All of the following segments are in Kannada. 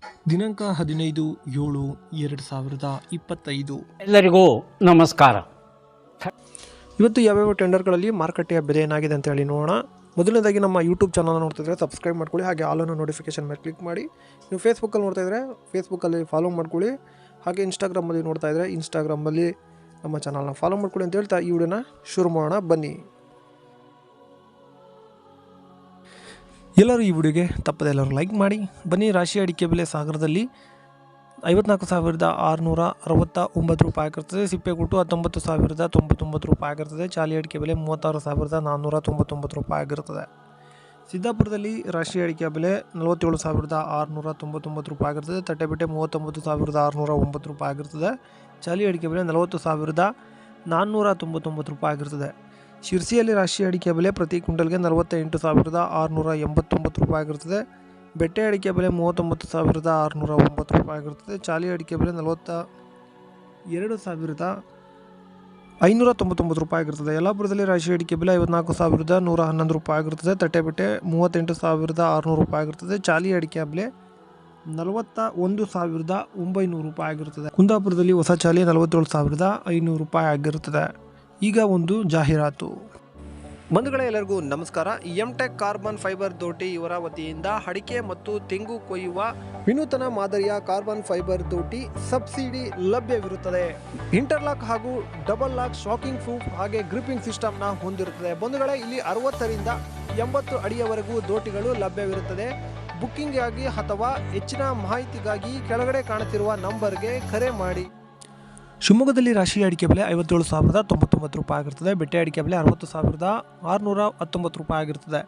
ದಿನಾಂಕ 15/7/2025. ಎಲ್ಲರಿಗೂ ನಮಸ್ಕಾರ. ಇವತ್ತು ಯಾವ್ಯಾವ ಟೆಂಡರ್ಗಳಲ್ಲಿ ಮಾರುಕಟ್ಟೆಯ ಬೆಲೆ ಏನಾಗಿದೆ ಅಂತ ಹೇಳಿ ನೋಡೋಣ. ಮೊದಲನೇದಾಗಿ ನಮ್ಮ ಯೂಟ್ಯೂಬ್ ಚಾನಲ್ ನೋಡ್ತಿದ್ರೆ ಸಬ್ಸ್ಕ್ರೈಬ್ ಮಾಡ್ಕೊಳ್ಳಿ, ಹಾಗೆ ಆಲನ್ನು ನೋಟಿಫಿಕೇಶನ್ ಮೇಲೆ ಕ್ಲಿಕ್ ಮಾಡಿ. ನೀವು ಫೇಸ್ಬುಕ್ಕಲ್ಲಿ ನೋಡ್ತಾ ಇದ್ದರೆ ಫೇಸ್ಬುಕ್ಕಲ್ಲಿ ಫಾಲೋ ಮಾಡ್ಕೊಳ್ಳಿ, ಹಾಗೆ ಇನ್ಸ್ಟಾಗ್ರಾಮಲ್ಲಿ ನೋಡ್ತಾ ಇದ್ದರೆ ಇನ್ಸ್ಟಾಗ್ರಾಮಲ್ಲಿ ನಮ್ಮ ಚಾನಲ್ನ ಫಾಲೋ ಮಾಡ್ಕೊಳ್ಳಿ ಅಂತ ಹೇಳ್ತಾ ಈ ವಿಡಿಯೋನ ಶುರು ಮಾಡೋಣ ಬನ್ನಿ. ಎಲ್ಲರೂ ಈ ವಿಡಿಯೋಗೆ ತಪ್ಪದೆ ಎಲ್ಲರೂ ಲೈಕ್ ಮಾಡಿ ಬನ್ನಿ. ರಾಶಿ ಅಡಿಕೆ ಬೆಲೆ ಸಾಗರದಲ್ಲಿ 54,669 ರೂಪಾಯಿ ಆಗಿರ್ತದೆ. ಸಿಪ್ಪೆಗುಟ್ಟು 19,099 ರೂಪಾಯಿ ಆಗಿರ್ತದೆ. ಚಾಲಿ ಅಡಿಕೆ ಬೆಲೆ 36,499 ರೂಪಾಯಿ ಆಗಿರ್ತದೆ. ಸಿದ್ದಾಪುರದಲ್ಲಿ ರಾಶಿ ಅಡಿಕೆ ಬೆಲೆ 47,699 ರೂಪಾಯಿ ಆಗಿರ್ತದೆ. ತಟ್ಟೆಬೆಟ್ಟೆ 39,609 ರೂಪಾಯಿ ಆಗಿರ್ತದೆ. ಚಾಲಿ ಅಡಿಕೆ ಬೆಲೆ 40,499 ರೂಪಾಯಿ ಆಗಿರ್ತದೆ. ಶಿರ್ಸಿಯಲ್ಲಿ ರಾಶಿ ಅಡಿಕೆ ಬೆಲೆ ಪ್ರತಿ ಕ್ವಿಂಟಲ್ಗೆ 48,689 ರೂಪಾಯಿ ಆಗಿರ್ತದೆ. ಬೆಟ್ಟೆ ಅಡಿಕೆ ಬೆಲೆ 39,609 ರೂಪಾಯಿ ಆಗಿರ್ತದೆ. ಚಾಲಿ ಅಡಿಕೆ ಬೆಲೆ 42,599 ರೂಪಾಯಿ ಆಗಿರ್ತದೆ. ಯಲ್ಲಾಪುರದಲ್ಲಿ ರಾಶಿ ಅಡಿಕೆ ಬೆಲೆ 54,111 ರೂಪಾಯಿ ಆಗಿರ್ತದೆ. ತಟ್ಟೆಬೆಟ್ಟೆ 38,600 ರೂಪಾಯಿ ಆಗಿರ್ತದೆ. ಚಾಲಿ ಅಡಿಕೆ ಬೆಲೆ 41,900 ರೂಪಾಯಿ ಆಗಿರ್ತದೆ. ಕುಂದಾಪುರದಲ್ಲಿ ಹೊಸ ಚಾಲಿ 47,500 ರೂಪಾಯಿ ಆಗಿರುತ್ತದೆ. ಈಗ ಒಂದು ಜಾಹೀರಾತು. ಬಂಧುಗಳೇ, ಎಲ್ಲರಿಗೂ ನಮಸ್ಕಾರ. ಎಂಟೆಕ್ ಕಾರ್ಬನ್ ಫೈಬರ್ ದೋಟಿ ಇವರ ವತಿಯಿಂದ ಅಡಿಕೆ ಮತ್ತು ತೆಂಗು ಕೊಯ್ಯುವ ವಿನೂತನ ಮಾದರಿಯ ಕಾರ್ಬನ್ ಫೈಬರ್ ದೋಟಿ ಸಬ್ಸಿಡಿ ಲಭ್ಯವಿರುತ್ತದೆ. ಇಂಟರ್ಲಾಕ್ ಹಾಗೂ ಡಬಲ್ ಲಾಕ್ ಶಾಕಿಂಗ್ ಪ್ರೂಫ್ ಹಾಗೆ ಗ್ರಿಪ್ಪಿಂಗ್ ಸಿಸ್ಟಮ್ನ ಹೊಂದಿರುತ್ತದೆ. ಬಂಧುಗಳೇ, ಇಲ್ಲಿ 60ರಿಂದ 80 ಅಡಿಯವರೆಗೂ ದೋಟಿಗಳು ಲಭ್ಯವಿರುತ್ತದೆ. ಬುಕ್ಕಿಂಗ್ಗಾಗಿ ಅಥವಾ ಹೆಚ್ಚಿನ ಮಾಹಿತಿಗಾಗಿ ಕೆಳಗಡೆ ಕಾಣುತ್ತಿರುವ ನಂಬರ್ಗೆ ಕರೆ ಮಾಡಿ. ಶಿವಮೊಗ್ಗದಲ್ಲಿ ರಾಶಿ ಅಡಿಕೆ ಬೆಲೆ 57,099 ರೂಪಾಯಿ ಆಗಿರ್ತದೆ. ಬೆಟ್ಟೆ ಅಡಿಕೆ ಬೆಲೆ 60,619 ರೂಪಾಯಿ ಆಗಿರ್ತದೆ.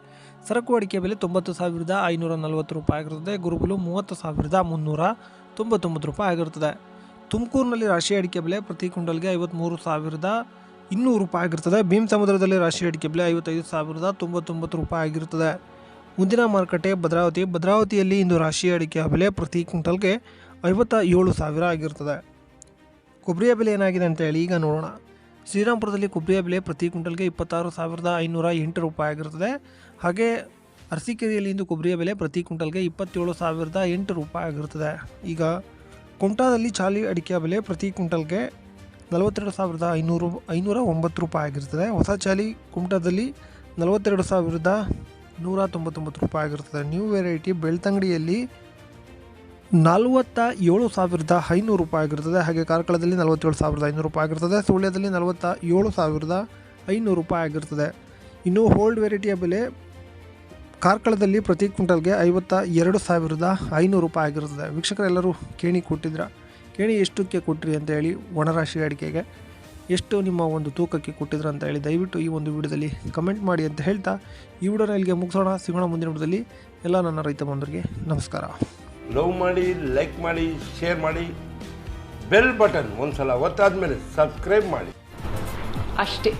ಸರಕು ಅಡಿಕೆ ಬೆಲೆ 90,540 ರೂಪಾಯಿ ಆಗಿರ್ತದೆ. ಗುರುಬಲು 30,399 ರೂಪಾಯಿ ಆಗಿರ್ತದೆ. ತುಮಕೂರಿನಲ್ಲಿ ರಾಶಿ ಅಡಿಕೆ ಬೆಲೆ ಪ್ರತಿ ಕ್ವಿಂಟಲ್ಗೆ 53,200 ರೂಪಾಯಿ ಆಗಿರ್ತದೆ. ಭೀಮ್ ಸಮುದ್ರದಲ್ಲಿ ರಾಶಿ ಅಡಿಕೆ ಬೆಲೆ 55,099 ರೂಪಾಯಿ ಆಗಿರ್ತದೆ. ಮುಂದಿನ ಮಾರುಕಟ್ಟೆ ಭದ್ರಾವತಿಯಲ್ಲಿ ಇಂದು ರಾಶಿ ಅಡಿಕೆ ಬೆಲೆ ಪ್ರತಿ ಕ್ವಿಂಟಲ್ಗೆ 57,000 ಆಗಿರ್ತದೆ. ಕೊಬ್ಬರಿಯ ಬೆಲೆ ಏನಾಗಿದೆ ಅಂತ ಹೇಳಿ ಈಗ ನೋಡೋಣ. ಶ್ರೀರಾಮ್ಪುರದಲ್ಲಿ ಕೊಬ್ಬರಿಯ ಬೆಲೆ ಪ್ರತಿ ಕ್ವಿಂಟಲ್ಗೆ 26,508 ರೂಪಾಯಿ ಆಗಿರ್ತದೆ. ಹಾಗೆ ಅರಸೀಕೆರೆಯಲ್ಲಿ ಇಂದು ಕೊಬ್ಬರಿಯ ಬೆಲೆ ಪ್ರತಿ ಕ್ವಿಂಟಲ್ಗೆ 27,008 ರೂಪಾಯಿ ಆಗಿರ್ತದೆ. ಈಗ ಕುಮಟಾದಲ್ಲಿ ಚಾಲಿ ಅಡಿಕೆಯ ಬೆಲೆ ಪ್ರತಿ ಕ್ವಿಂಟಲ್ಗೆ 42,509 ರೂಪಾಯಿ ಆಗಿರ್ತದೆ. ಹೊಸ ಚಾಲಿ ಕುಮಟಾದಲ್ಲಿ 42,199 ರೂಪಾಯಿ ಆಗಿರ್ತದೆ. ನ್ಯೂ ವೆರೈಟಿ ಬೆಳ್ತಂಗಡಿಯಲ್ಲಿ 47,500 ರೂಪಾಯಿ ಆಗಿರ್ತದೆ. ಹಾಗೆ ಕಾರ್ಕಳದಲ್ಲಿ 47,500 ರೂಪಾಯಿ ಆಗಿರ್ತದೆ. ಸುಳ್ಯದಲ್ಲಿ 47,500 ರೂಪಾಯಿ ಆಗಿರ್ತದೆ. ಇನ್ನು ಹೋಲ್ಡ್ ವೆರೈಟಿಯ ಬೆಲೆ ಕಾರ್ಕಳದಲ್ಲಿ ಪ್ರತಿ ಕ್ವಿಂಟಲ್ಗೆ 52,500 ರೂಪಾಯಿ ಆಗಿರ್ತದೆ. ವೀಕ್ಷಕರೆಲ್ಲರೂ ಕೇಣಿ ಕೊಟ್ಟಿದ್ರ, ಕೇಣಿ ಎಷ್ಟಕ್ಕೆ ಕೊಟ್ಟಿರಿ ಅಂತ ಹೇಳಿ, ಒಣರಾಶಿ ಅಡಿಕೆಗೆ ಎಷ್ಟು ನಿಮ್ಮ ಒಂದು ತೂಕಕ್ಕೆ ಕೊಟ್ಟಿದ್ರ ಅಂತ ಹೇಳಿ ದಯವಿಟ್ಟು ಈ ಒಂದು ವಿಡಿಯೋದಲ್ಲಿ ಕಮೆಂಟ್ ಮಾಡಿ ಅಂತ ಹೇಳ್ತಾ ಈ ವಿಡಿಯೋನ ಇಲ್ಲಿಗೆ ಮುಗಿಸೋಣ. ಸಿಗೋಣ ಮುಂದಿನ ವಿಡಿಯೋದಲ್ಲಿ. ಎಲ್ಲ ನನ್ನ ರೈತ ಬಂಧುಗಳಿಗೆ ನಮಸ್ಕಾರ. ಲವ್ ಮಾಡಿ, ಲೈಕ್ ಮಾಡಿ, ಶೇರ್ ಮಾಡಿ, ಬೆಲ್ ಬಟನ್ ಒಂದ್ಸಲ ಒತ್ತಾದ್ಮೇಲೆ ಸಬ್ಸ್ಕ್ರೈಬ್ ಮಾಡಿ ಅಷ್ಟೇ.